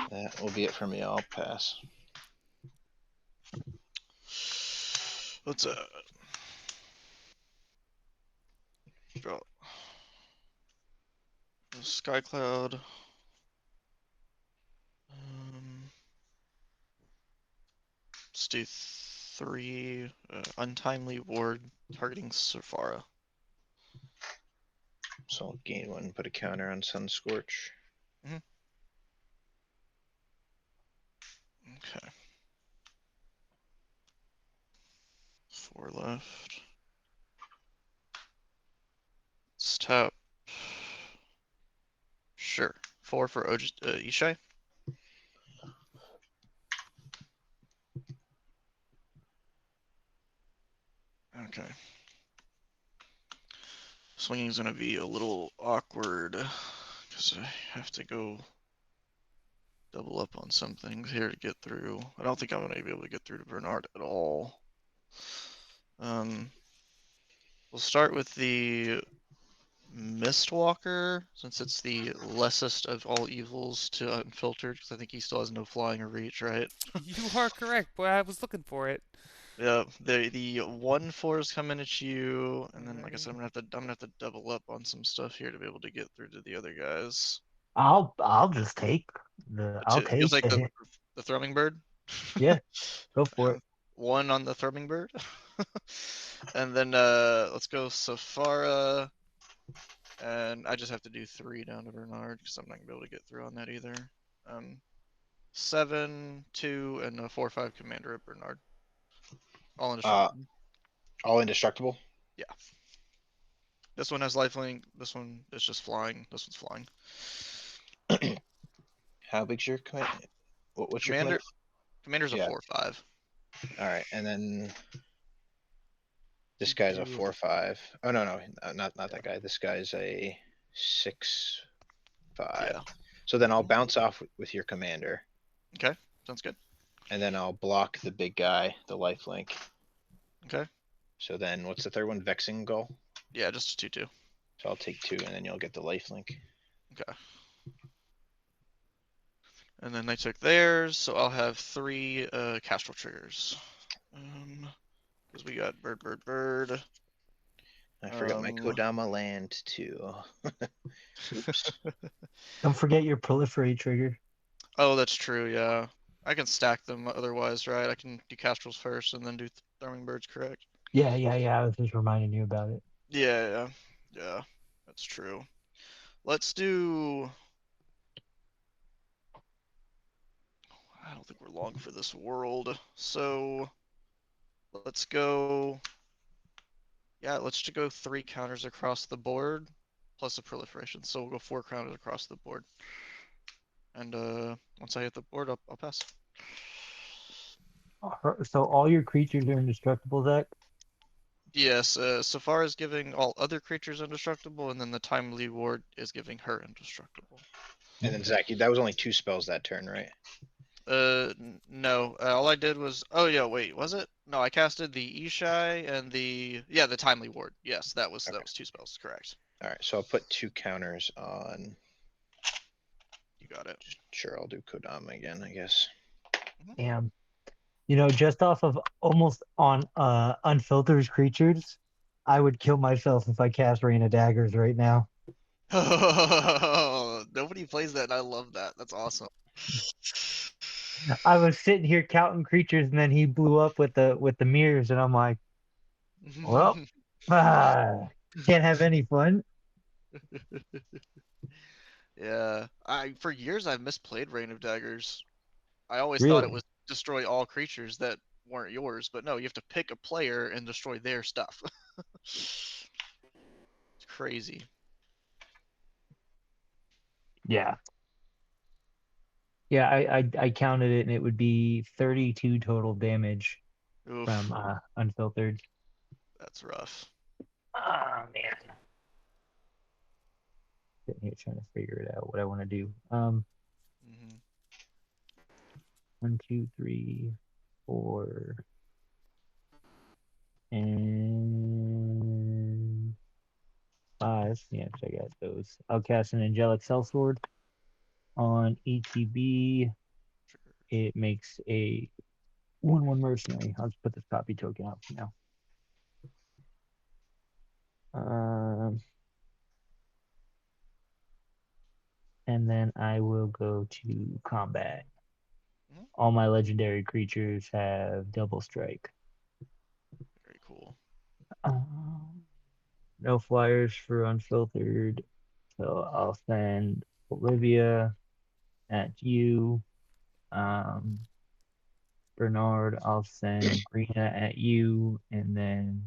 D: that will be it for me. I'll pass.
C: What's draw? Sky Cloud. Let's do 3 untimely ward targeting Sephara.
D: So I'll gain 1 and put a counter on Sunscorch.
C: Okay. 4 left. Let's tap. Sure. 4 for Ishai. Okay. Swinging is going to be a little awkward because I have to go double up on some things here to get through. I don't think I'm going to be able to get through to Bernard at all. We'll start with the Mistwalker, since it's the lessest of all evils to unfiltered, because I think he still has no flying or reach, right?
A: You are correct, boy. I was looking for it.
C: Yeah, the 1/4s coming at you, and then like I said, I'm gonna have to double up on some stuff here to be able to get through to the other guys.
B: I'll just take the I'll
C: You'll
B: take
C: take
B: the hit.
C: the Thrumming Bird.
B: Yeah, go for it.
C: 1 on the Thrumming Bird, and then let's go Sephara, And I just have to do 3 down to Bernard because I'm not gonna be able to get through on that either. 7, 2, and a 4/5 commander at Bernard. All indestructible.
D: All indestructible.
C: Yeah. This one has lifelink. This one is just flying. This one's flying.
D: How big's your command? What's your
C: Commander.
D: command?
C: Commander's a
D: Yeah.
C: 4/5.
D: All right, and then this guy's a 4/5. Oh no, not that guy. This guy's a 6/5.
C: Yeah.
D: So then I'll bounce off with your commander.
C: Okay, sounds good.
D: And then I'll block the big guy, the lifelink.
C: Okay.
D: So then what's the third one? Vexing Gull?
C: Yeah, just a 2/2.
D: So I'll take 2 and then you'll get the lifelink.
C: Okay. And then they took theirs, so I'll have 3 Kestral triggers. Because we got bird.
D: I forgot my Kodama land too. Oops.
B: Don't forget your proliferate trigger.
C: Oh, that's true, yeah. I can stack them otherwise, right? I can do Kestrels first and then do Throwing Birds, correct?
B: Yeah. I was just reminding you about it.
C: Yeah, that's true. Let's do... I don't think we're long for this world, so let's go... Yeah, let's just go 3 counters across the board, plus a proliferation, so we'll go 4 counters across the board. And once I hit the board, I'll pass.
B: So all your creatures are indestructible, Zach?
C: Yes, so far as giving all other creatures indestructible, and then the timely ward is giving her indestructible.
D: And then Zach, that was only 2 spells that turn, right?
C: No. All I did was... Oh, yeah, wait, was it? No, I casted the Ishai and the... Yeah, the timely ward. Yes, that was 2 spells, correct.
D: Alright, so I'll put 2 counters on...
C: You got it.
D: Sure, I'll do Kodama again, I guess.
B: Damn. You know, just off of almost on unfiltered creatures, I would kill myself if I cast Rain of Daggers right now.
C: Nobody plays that, and I love that. That's awesome.
B: I was sitting here counting creatures, and then he blew up with the mirrors, and I'm like, well, can't have any fun.
C: Yeah, for years I've misplayed Rain of Daggers. I always
B: Really?
C: thought it was destroy all creatures that weren't yours, but no, you have to pick a player and destroy their stuff. It's crazy.
B: Yeah. Yeah, I counted it, and it would be 32 total damage
C: Oof,
B: from unfiltered.
C: that's rough.
B: Oh man. Sitting here trying to figure it out what I want to do.
C: Mhm.
B: 1, 2, 3, 4, and 5. Yes, I got those. I'll cast an Angelic Sellsword on ETB.
C: Sure.
B: It makes a 1/1 mercenary. I'll just put this copy token out for now. And then I will go to combat.
C: Mhm.
B: All my legendary creatures have double strike.
C: Very cool.
B: No flyers for unfiltered, so I'll send Olivia at you. Bernard, I'll send Brina at you, and then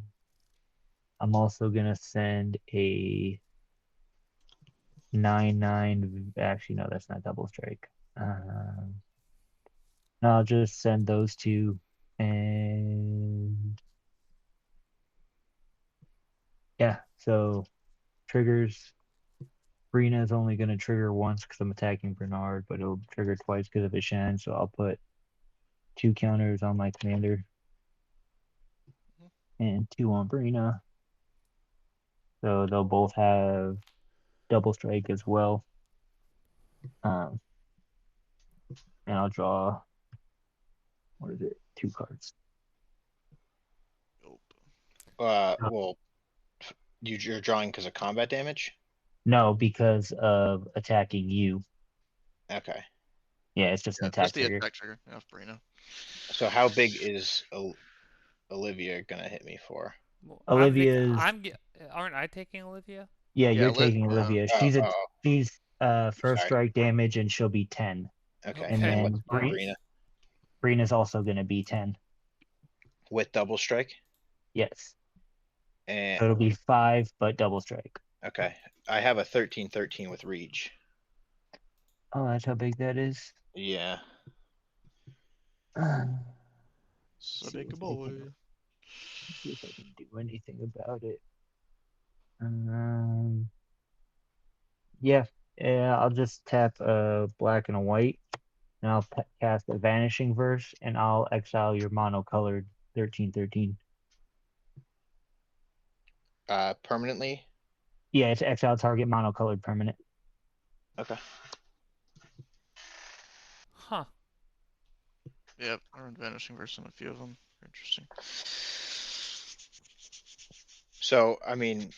B: I'm also gonna send a 9/9. Actually, no, that's not double strike. I'll just send those 2, and yeah. So triggers. Brina is only going to trigger once because I'm attacking Bernard, but it'll trigger twice because of his Shan. So I'll put 2 counters on my commander and 2 on Brina. So they'll both have double strike as well. And I'll draw, 2 cards.
C: Nope.
D: Well, you're drawing because of combat damage?
B: No, because of attacking you.
D: Okay.
B: Yeah, it's just an
C: Yeah,
B: attack
C: just the
B: trigger.
C: attack trigger. Yeah, Brina.
D: So how big is Olivia gonna hit me for?
A: Well,
B: Olivia's-
A: aren't I taking Olivia?
B: Yeah,
C: Yeah,
B: you're taking
C: yeah.
B: Olivia.
D: Oh,
B: She's first
D: sorry.
B: strike damage and she'll be 10.
D: Okay.
B: And
A: Okay.
D: And what's
B: then
D: Brina
B: Brina's also gonna be 10.
D: with double strike?
B: Yes.
D: And
B: So it'll be 5, but double strike.
D: okay, I have a 13/13 with reach.
B: Oh, that's how big that is.
D: Yeah.
C: So
B: See
C: big
B: if I
C: boy.
B: can see if I can do anything about it. Yeah, I'll just tap a black and a white, and I'll cast a Vanishing Verse, and I'll exile your monocolored 13/13.
D: Permanently.
B: Yeah, it's exile target monocolored permanent.
D: Okay.
A: Huh.
C: Yep, I run Vanishing Verse on a few of them. Interesting.
D: So I mean,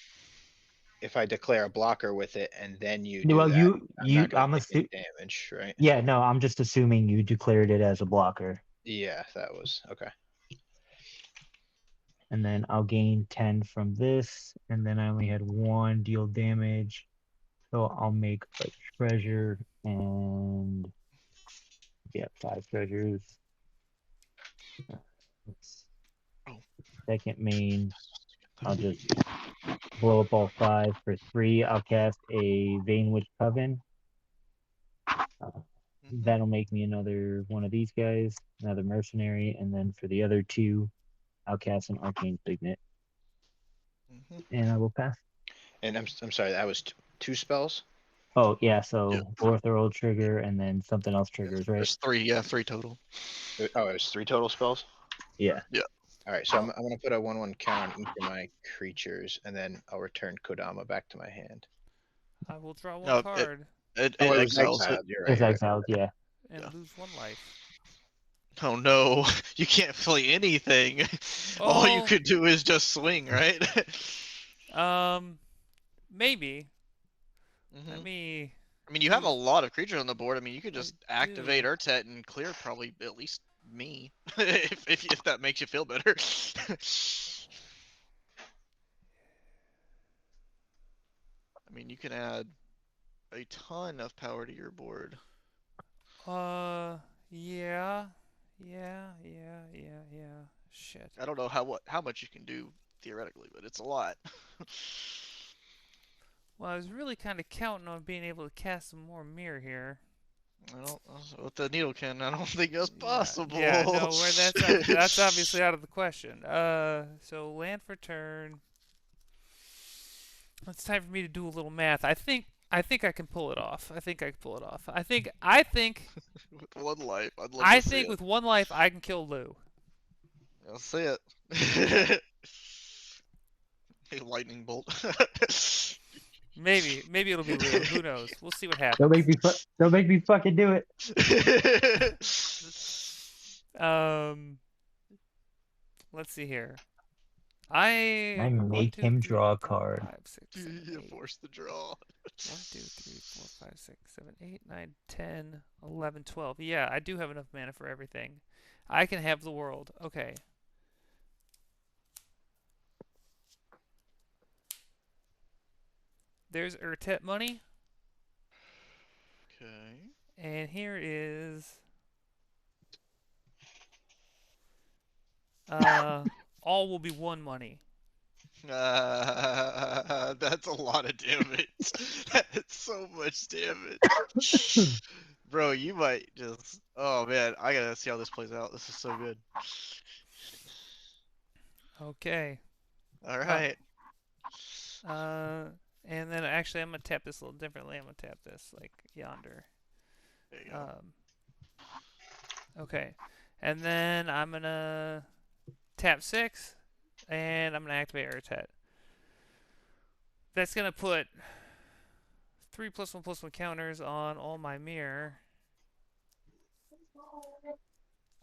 D: if I declare a blocker with it and then you do
B: Well,
D: that, I'm not going
B: I'm
D: to take any damage, right?
B: yeah, no, I'm just assuming you declared it as a blocker,
D: Yeah, that was okay.
B: and then I'll gain 10 from this, and then I only had 1 deal damage, so I'll make a treasure and yeah, 5 treasures.
C: Oh.
B: Second main, I'll just blow up all 5 for 3. I'll cast a Vanewood Coven. That'll make me another one of these guys, another mercenary, and then for the other 2, I'll cast an Arcane Signet, and I will pass.
D: And I'm sorry, that was 2 spells.
B: Oh yeah,
C: Yep.
B: so Orthrol trigger and then something else triggers, right?
C: There's 3, yeah, 3 total.
D: Oh, it was 3 total spells.
B: Yeah.
D: All right, so I'm going to put a 1/1 count on each of my creatures, and then I'll return Kodama back to my hand.
A: I will draw one
C: No,
A: card
D: Oh,
C: it
D: it was
C: exiles it.
D: exiled. You're
B: It's
D: right.
B: exiled, yeah.
A: and
C: Yeah.
A: lose 1 life.
C: Oh no, you can't play anything. All you
A: Oh,
C: could do is just swing, right?
A: maybe. Let
C: Mhm.
A: me.
C: I mean, you have a lot of creatures on the board. I mean, you could
A: I
C: just activate
A: do.
C: Urtet and clear probably at least me, if that makes you feel better. I mean, you can add a ton of power to your board.
A: Yeah. Yeah. Shit.
C: I don't know how much you can do theoretically, but it's a lot.
A: Well, I was really kind of counting on being able to cast some more mirror here.
C: I don't with the needlekin. I don't think that's possible.
A: Yeah, no, where that's obviously out of the question. So land for turn. It's time for me to do a little math. I think I can pull it off. I think
C: With 1 life, I'd love
A: I
C: to see
A: think
C: it.
A: with 1 life I can kill Lou.
C: I'll see it.
A: Okay.
C: A lightning bolt.
A: Maybe it'll be Lou. Who knows? We'll see what happens.
B: Don't make me fucking do it.
A: Let's see here. I
B: make him draw a card.
A: 5, 6, 7,
C: You
A: 8.
C: forced the draw.
A: 1, 2, 3, 4, 5, 6, 7, 8, 9, 10, 11, 12. Yeah, I do have enough mana for everything. I can have the world. Okay. There's Urtet money.
C: Okay.
A: And here is all will be 1 money.
C: That's a lot of damage. That's so much damage. Bro, you might just. Oh man, I gotta see how this plays out. This is so good.
A: Okay.
C: Alright.
A: And then actually I'm gonna tap this a little differently. I'm gonna tap this like yonder.
C: There you go.
A: Okay. And then I'm gonna tap 6 and I'm gonna activate Urtet. That's gonna put 3+1/+1 counters on all my mirror.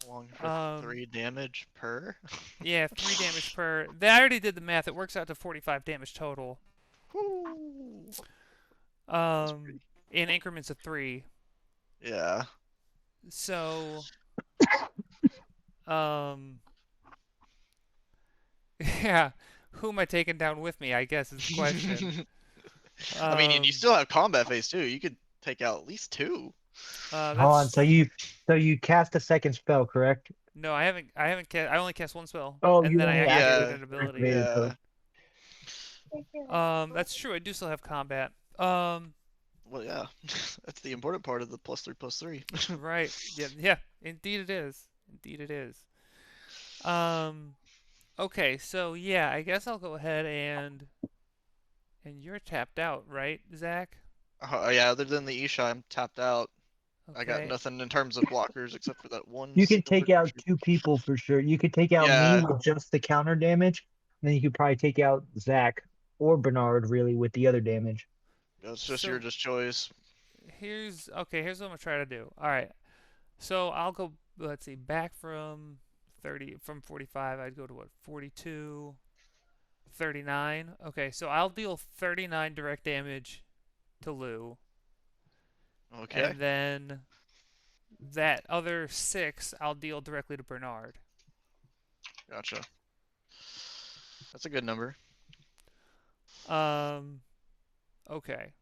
C: Along for 3 damage per.
A: Yeah, 3 damage per. I already did the math. It works out to 45 damage total.
C: Woo.
A: In increments of 3.
C: Yeah.
A: So, yeah, who am I taking down with me? I guess is the question.
C: I mean, and you still have combat phase too. You could take out at least 2.
B: Hold on. So you cast a second spell, correct?
A: No, I haven't. I only cast one spell,
B: Oh,
A: and
B: you
A: then I
B: only
A: activated
C: Yeah,
A: an ability.
B: activated.
C: yeah.
A: That's true. I do still have combat.
C: Well, yeah. That's the important part of the +3/+3.
A: Right. Yeah. Yeah. Indeed, it is. Indeed, it is. Okay. So yeah, I guess I'll go ahead and you're tapped out, right, Zach?
C: Yeah, other than the Isha, I'm tapped out. I got
A: Okay.
C: nothing in terms of blockers except for that one
B: You can
C: silver
B: take out
C: creature.
B: 2 people for sure. You could take out me
C: Yeah,
B: with just the counter damage, and then you could probably take out Zach or Bernard really with the other damage.
C: it's just your
A: So
C: just choice.
A: here's what I'm gonna try to do. All right. So I'll go. Let's see. Back from 45. I'd go to what? 42. 39. Okay. So I'll deal 39 direct damage to Lou,
C: Okay,
A: and then that other 6 I'll deal directly to Bernard.
C: gotcha. That's a good number.
A: Okay.
C: Okay,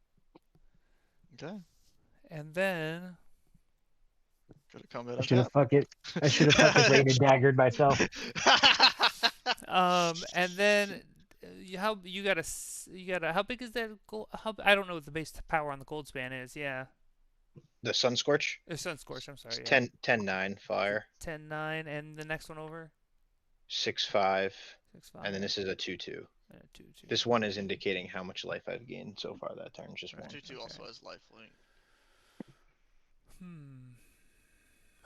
A: And then
C: go to combat
B: I
C: on
B: should have
C: tap.
B: fucking rated daggered myself.
A: and then how you got how big is that gold? I don't know what the base power on the gold span is. Yeah.
D: The Sun Scorch.
A: Sun Scorch, I'm sorry.
D: It's
A: Yeah.
D: 10-9 fire.
A: 10-9, and the next one over
D: 6-5.
A: 6-5.
D: And then this is a 2-2.
A: 2-2.
D: This one is indicating how much life I've gained so far that turn. Just one.
C: 2/2 also
A: Okay.
C: has lifelink.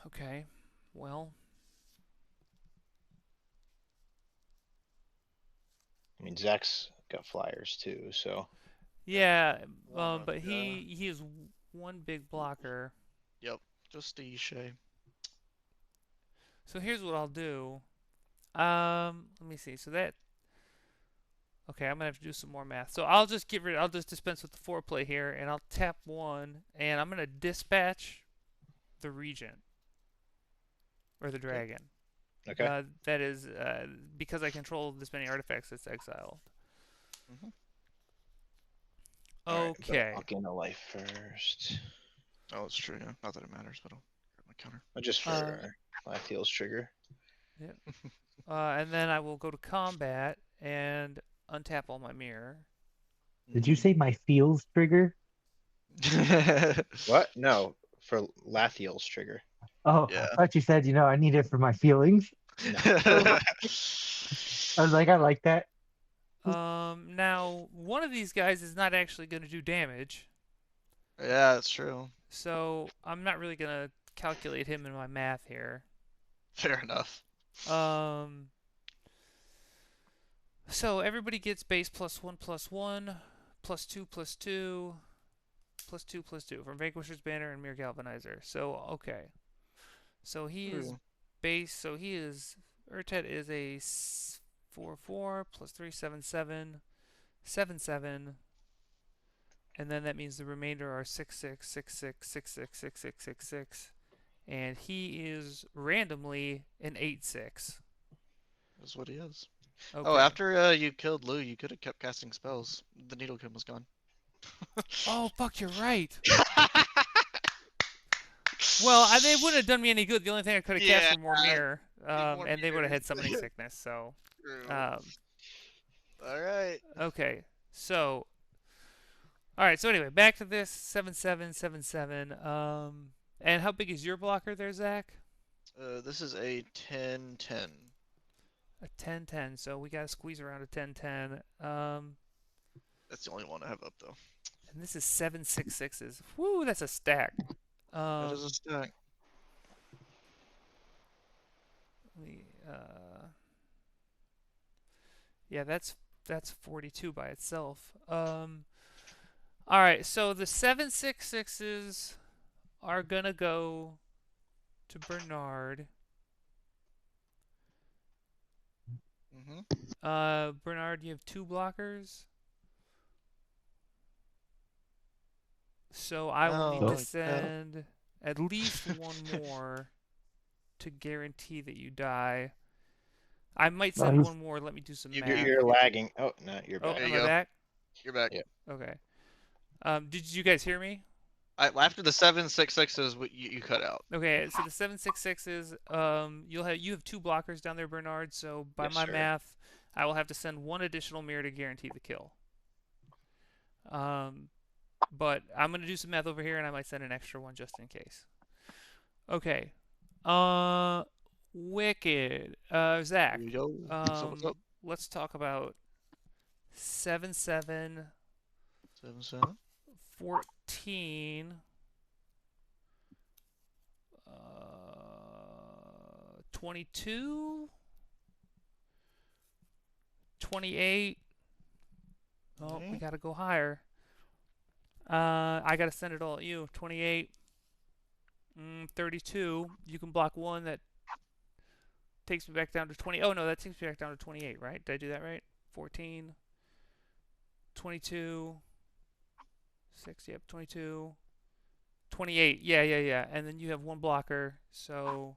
A: Okay. Well,
D: I mean, Zach's got flyers too, so
A: yeah.
C: One
A: But
C: of
A: he is one big blocker.
C: Yep, just the Isha.
A: So here's what I'll do. Let me see. So that. Okay, I'm gonna have to do some more math. So I'll just I'll just dispense with the foreplay here, and I'll tap 1, and I'm gonna dispatch the regent or the dragon.
D: okay.
A: That is because I control this many artifacts. It's exiled.
C: Mhm.
D: Alright, but
A: Okay.
D: I'll gain a life first.
C: Oh, it's true. Yeah, not that it matters, but I'll grab my counter.
D: Just for Lathiel's trigger.
A: And then I will go to combat and untap all my mirror.
B: Did you say my feels trigger?
D: What? No, for Lathiel's trigger.
B: Oh,
C: Yeah.
B: I thought you said, I need it for my feelings. I was like, I like that.
A: Now one of these guys is not actually going to do damage,
C: Yeah, that's true.
A: so I'm not really going to calculate him in my math here.
C: Fair enough.
A: So everybody gets base +1/+1, +2/+2, +2/+2 from Vanquisher's Banner and Mere Galvanizer. So okay, so he is base. So he is Urtet is a 4/4 +3 7/7 7/7, and then that means the remainder are 6/6 6/6 6/6 6/6 6/6, and he is randomly an 8/6.
C: That's what he is.
A: Okay.
C: Oh, after you killed Lou, you could have kept casting spells. The Needlekin was gone.
A: Oh, fuck, you're right. Well, they wouldn't have done me any good. The only thing I could have cast were more mirror, and they would have had summoning sickness. So,
C: All right.
A: okay. So, all right. So anyway, back to this 7/7 7/7. And how big is your blocker there, Zach?
C: This is a 10/10.
A: A 10/10. So we gotta squeeze around a 10/10.
C: That's the only one I have up though.
A: And this is 7 6/6s. Woo, that's a stack.
C: That is a stack.
A: Yeah, that's 42 by itself. All right, so the 7 6/6s are gonna go to Bernard. Bernard, you have 2 blockers. So I will need to send at least 1 more to guarantee that you die. I might send 1 more. Let me do some math.
D: You're lagging. Oh, no, you're back.
A: Oh, am I back?
C: You're back.
D: Yeah.
A: Okay. Did you guys hear me?
C: After the 7/6/6s, you cut out.
A: Okay, so the 7/6/6s, you have 2 blockers down there, Bernard. So by
D: Yes,
A: my
D: sir.
A: math, I will have to send 1 additional mirror to guarantee the kill. But I'm gonna do some math over here, and I might send an extra one just in case. Okay. Uh, Wicked. Zach.
C: Here we go. What's up?
A: Let's talk about 7/7
C: 7/7.
A: 14. 22. 28. Oh, we gotta go higher. I gotta send it all at you. 28. 32. You can block one that takes me back down to 20. Oh no, that takes me back down to 28, right? Did I do that right? 14. 22. 6. Yep. 22. 28. Yeah. And then you have 1 blocker. So,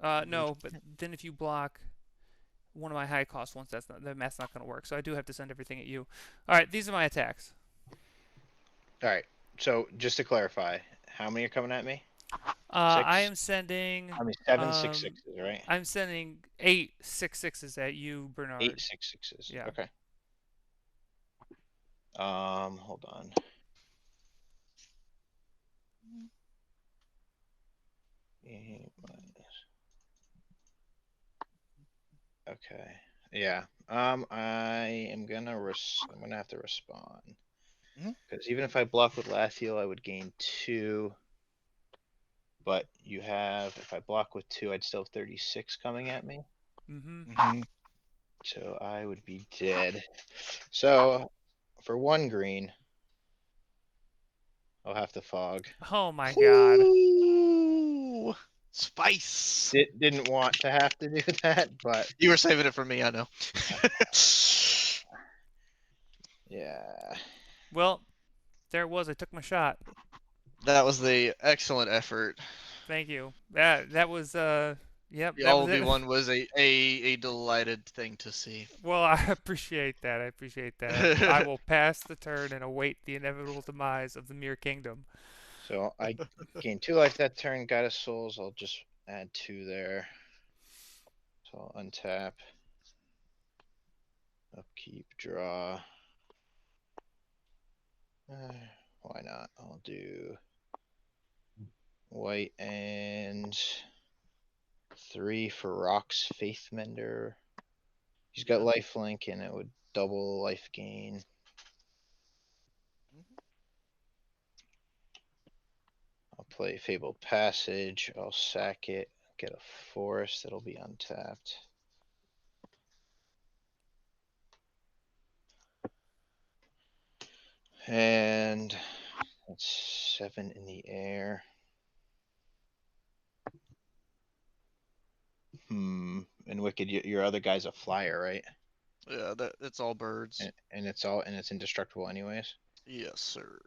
A: no. But then if you block one of my high cost ones, the math's not gonna work. So I do have to send everything at you. All right. These are my attacks.
D: All right. So just to clarify, how many are coming at me?
A: I
D: 6?
A: am sending.
D: I mean, 7/6/6s, right?
A: I'm sending 8/6/6s at you, Bernard.
D: 8/6/6s.
A: Yeah.
D: Okay. Hold on. Okay. Yeah. I am gonna I'm gonna have to respond. Because even if I block with Lathiel, I would gain 2. But you have, if I block with 2, I'd still have 36 coming at me. So I would be dead. So for 1 green, I'll have to fog.
A: Oh my god.
C: Ooh, spice.
D: Didn't want to have to do that, but
C: You were saving it for me, I know.
D: yeah.
A: Well, there it was. I took my shot.
C: That was the excellent effort.
A: Thank you. That was yep.
C: The
A: That was
C: All
A: it.
C: one was a delighted thing to see.
A: Well, I appreciate that. I will pass the turn and await the inevitable demise of the Mere Kingdom.
D: So I gain 2 life that turn. Guide of Souls, I'll just add 2 there. So I'll untap. Upkeep, draw. Why not? I'll do white and 3 for Rock's Faith Mender. He's got lifelink and it would double life gain. I'll play Fabled Passage. I'll sack it. Get a forest that'll be untapped. And that's 7 in the air. And Wicked, your other guy's a flyer, right?
C: Yeah, it's all birds.
D: And it's indestructible anyways.
C: Yes, sir.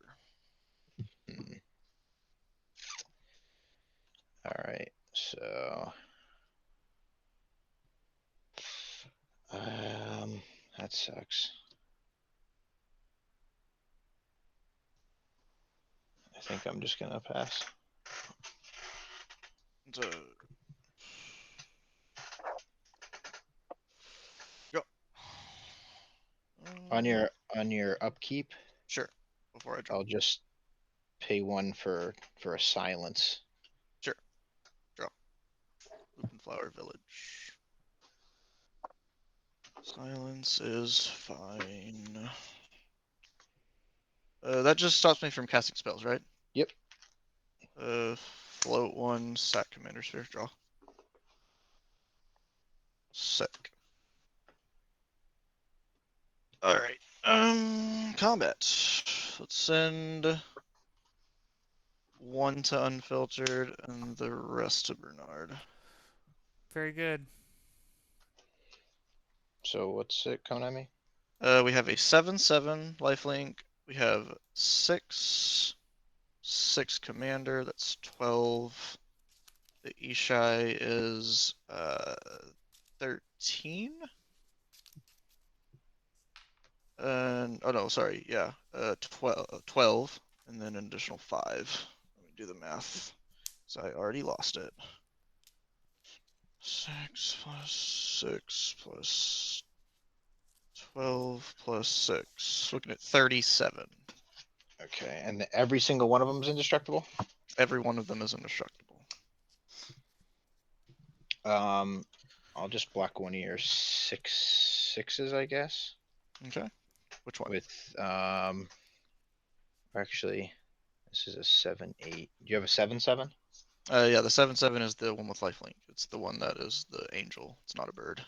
D: All right, so that sucks. I think I'm just gonna pass.
C: Go.
D: On your upkeep.
C: Sure. Before I draw.
D: I'll just pay 1 for a silence.
C: Sure. Draw. Lupin Flower Village. Silence is fine. That just stops me from casting spells, right?
D: Yep.
C: Float 1, sack Commander Sphere, draw. Sick. Alright. Combat. Let's send 1 to Unfiltered and the rest to Bernard.
A: Very good.
D: So what's it coming at me?
C: We have a 7/7 lifelink. We have 6 commander. That's 12. The Ishai is 13. And oh no, sorry, yeah. 12, and then an additional 5. Let me do the math, so I already lost it. 6 plus 6 plus 12 plus 6. Looking at 37.
D: Okay, and every single one of them is indestructible.
C: Every one of them is indestructible.
D: I'll just block one of your sixes, I guess.
C: Okay. Which one?
D: With actually, this is a 7/8. Do you have a 7/7?
C: Yeah, the 7/7 is the one with lifelink. It's the one that is the angel. It's not a bird.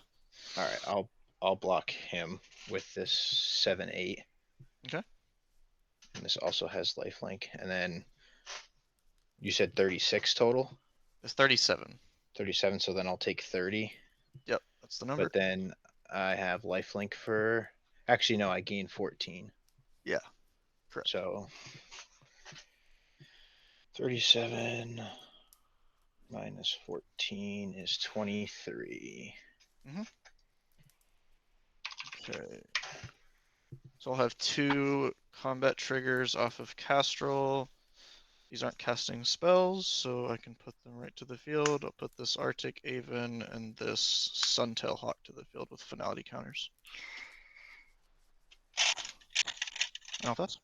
D: All right, I'll block him with this 7/8.
C: Okay.
D: And this also has lifelink, and then you said 36 total.
C: It's 37.
D: 37. So then I'll take 30.
C: Yep, that's the number.
D: But then I have lifelink for. Actually, no, I gain 14.
C: Yeah, correct.
D: So 37 minus 14 is 23.
C: Okay. So I'll have 2 combat triggers off of Kestral. These aren't casting spells, so I can put them right to the field. I'll put this Arctic Aven and this Suntail Hawk to the field with finality counters. And I'll pass.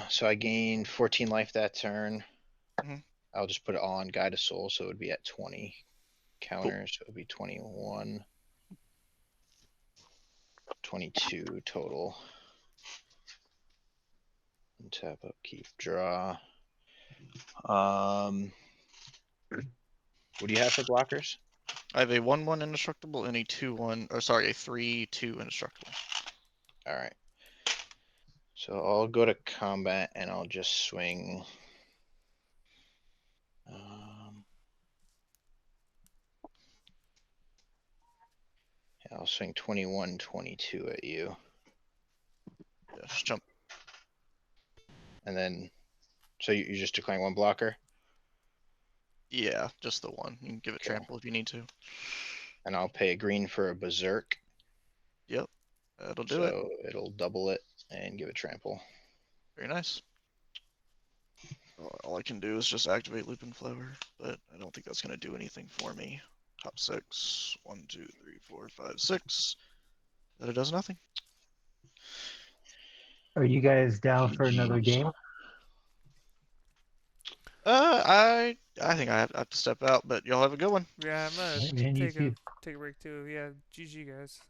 D: So I gain 14 life that turn.
C: Mhm.
D: I'll just put it all on Guide of Soul, so it would be at 20 counters. So it would be 21, 22 total. And tap up, keep, draw. What do you have for blockers?
C: I have a 1/1 indestructible and a 2/1, or sorry, a 3/2 indestructible.
D: All right. So I'll go to combat and I'll just swing. I'll swing 21, 22 at you.
C: Yeah, just jump.
D: And then, so you're just declaring one blocker?
C: Yeah, just the one. You can give it
D: Cool.
C: trample if you need to.
D: And I'll pay a green for a berserk.
C: Yep, that'll do it.
D: So it'll double it and give it trample.
C: Very nice. All I can do is just activate Lupin Flower, but I don't think that's going to do anything for me. Top 6. 1, 2, 3, 4, 5, 6. That it does nothing.
B: Are you guys down for another
D: GG's.
B: game?
C: I think I have to step out, but y'all have a good one.
A: Yeah, I'm gonna
B: Man, you
A: take
B: too.
A: a break too. Yeah, GG guys.